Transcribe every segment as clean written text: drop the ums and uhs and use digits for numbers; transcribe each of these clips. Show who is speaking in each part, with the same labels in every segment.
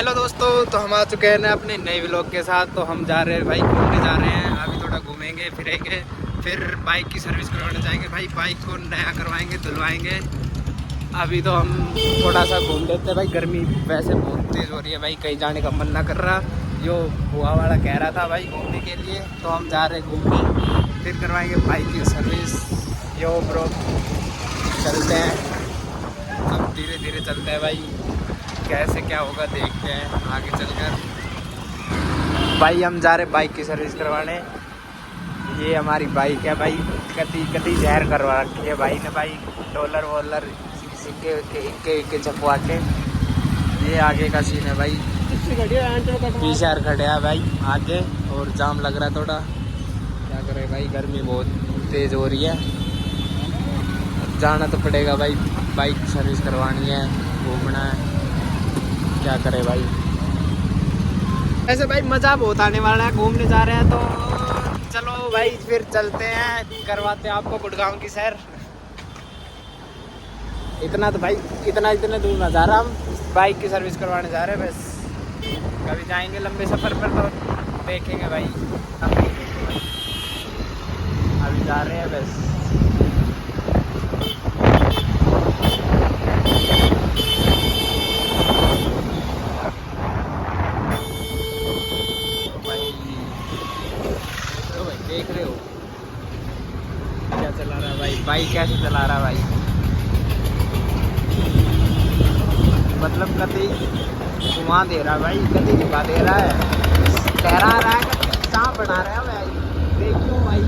Speaker 1: Hello दोस्तों, तो हम आ चुके हैं अपने नए व्लॉग के साथ। तो हम जा रहे हैं भाई, घूमने जा रहे हैं। अभी थोड़ा घूमेंगे फिरेंगे, फिर बाइक की सर्विस करवाने जाएंगे भाई। बाइक को नया करवाएंगे, धुलवाएंगे। अभी तो हम थोड़ा सा घूम लेते हैं भाई, गर्मी वैसे बहुत तेज़ हो रही है भाई, कहीं जाने का मन ना कर रहा। जो बुआ वाला कह रहा था भाई घूमने के लिए, तो हम जा रहे हैं घूमने, फिर करवाएंगे बाइक की सर्विस। यो ब्रो, चलते हैं अब, धीरे धीरे चलते हैं भाई, कैसे क्या होगा देखते हैं आगे चलकर। भाई हम जा रहे बाइक की सर्विस करवाने। ये हमारी बाइक है भाई, कति कति जहर करवा रखी है भाई ने भाई, डॉलर वॉलर सिक्के इक्के छपवा के। ये आगे का सीन है भाई, पीछे खड़े हैं भाई आगे, और जाम लग रहा है थोड़ा। क्या करें भाई, गर्मी बहुत तेज़ हो रही है, जाना तो पड़ेगा भाई, बाइक सर्विस करवानी है, घूमना है, क्या करें भाई। ऐसे भाई मज़ा बहुत आने वाला है, घूमने जा रहे हैं तो चलो भाई फिर चलते हैं, करवाते हैं आपको गुड़गांव की सैर। इतना तो भाई इतना दूर ना जा रहा, हम बाइक की सर्विस करवाने जा रहे हैं बस। कभी जाएंगे लंबे सफ़र पर तो देखेंगे भाई, अभी जा रहे हैं बस। देख रहे हो क्या चला रहा है भाई, बाइक कैसे चला रहा है भाई, मतलब कभी घुमा दे रहा है भाई, कभी घुमा दे रहा है, लहरा रहा है, चाँप बना रहा है भाई। देखियो भाई,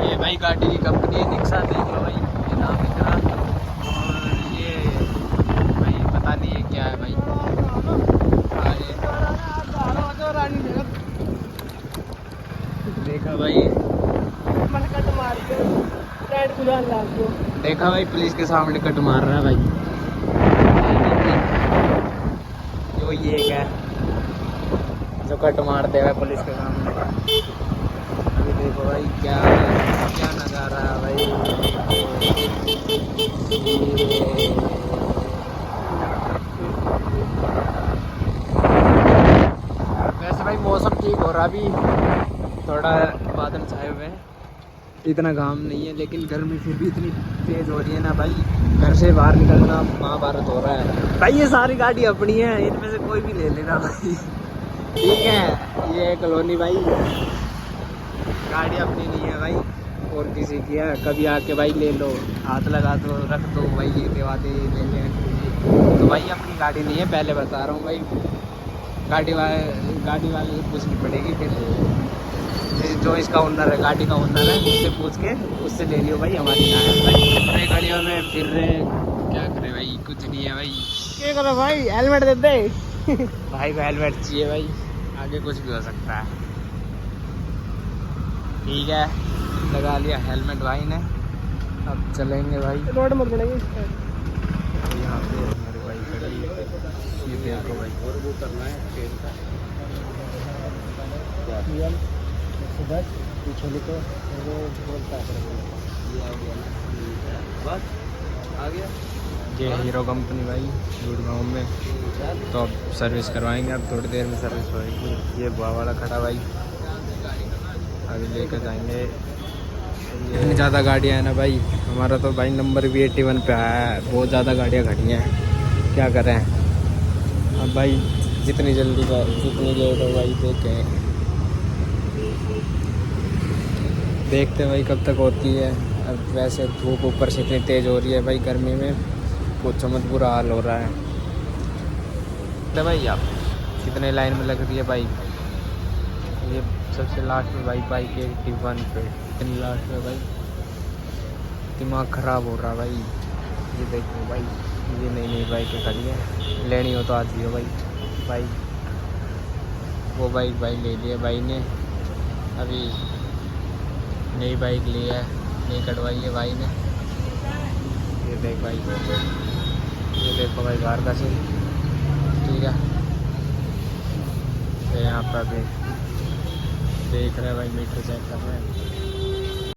Speaker 1: ये भाई गाड़ी की कंपनी है निक्सा, देख लो भाई, ये नाम लिख रहा। और ये भाई पता नहीं है क्या है भाई। देखा भाई, देखा भाई, पुलिस के सामने कट मार रहा है भाई। जो ये क्या है जो कट मारते हुए पुलिस के सामने। अभी देखो भाई क्या क्या नज़ारा है भाई। वैसे भाई मौसम ठीक हो रहा, अभी थोड़ा बादल छाए हुए हैं, इतना घाम नहीं है, लेकिन गर्मी फिर भी इतनी तेज़ हो रही है ना भाई, घर से बाहर निकलना महाभारत हो रहा है भाई। ये सारी गाड़ी अपनी है, इनमें से कोई भी ले लेना भाई, ठीक है। ये कॉलोनी भाई, गाड़ी अपनी नहीं है भाई, और किसी की है। कभी आके भाई ले लो, हाथ लगा दो, रख दो भाई, ये देवा दे ले लें, तो भाई अपनी गाड़ी नहीं है, पहले बता रहा हूँ भाई। गाड़ी वाले को पूछनी पड़ेगी फिर, जो इसका ओनर है, गाड़ी का ओनर है, उससे पूछ के उससे ले लियो भाई, हमारी ना है भाई। अपने गाड़ियों में फिर रहे, क्या करे भाई, कुछ नहीं है भाई।
Speaker 2: क्या करो भाई, हेलमेट दे दे।
Speaker 1: भाई को हेलमेट चाहिए भाई, आगे कुछ भी हो सकता है। ठीक है, लगा लिया हेलमेट भाई ने, अब चलेंगे भाई।
Speaker 2: रोड मत बनाइए।
Speaker 1: यहाँ पे मेरे भाई खड़ी है, ये देखो भाई, और वो करना है ट्रेन का
Speaker 2: बस पीछे लिखो, वो बोलता है
Speaker 1: ये आ गया ना, बस आ गया। ये हीरो कंपनी भाई गुड़गांव में, तो अब सर्विस करवाएंगे, अब थोड़ी देर में सर्विस होएगी। ये बुआ वाला खड़ा भाई, अभी लेकर जाएंगे। इतनी ज़्यादा गाड़ियाँ हैं ना भाई, हमारा तो भाई नंबर भी 81 पे आया है, बहुत ज़्यादा गाड़ियाँ खड़ी हैं, क्या करें अब भाई। जितनी जल्दी का जितनी लेट हो भाई, देखते भाई कब तक होती है। अब वैसे धूप ऊपर से इतनी तेज़ हो रही है भाई, गर्मी में पूछो मत, बुरा हाल हो रहा है। तो भाई आप कितने लाइन में लग रही है बाइक, ये सबसे लास्ट में भाई बाइक 81 पे, इतनी लास्ट में भाई, दिमाग ख़राब हो रहा भाई। ये देखो भाई, ये नई बाइकें खड़ी हैं, लेनी हो तो आ जाइए भाई। बाइक वो बाइक भाई ले लिया भाई ने, अभी नई बाइक ली है, नई कटवाई है भाई ने। ये देख भाई, ये देखो भाई बाहर का सीन, ठीक है। तो यहाँ पर भी देख रहे हैं भाई, मीटर चेक कर रहे हैं।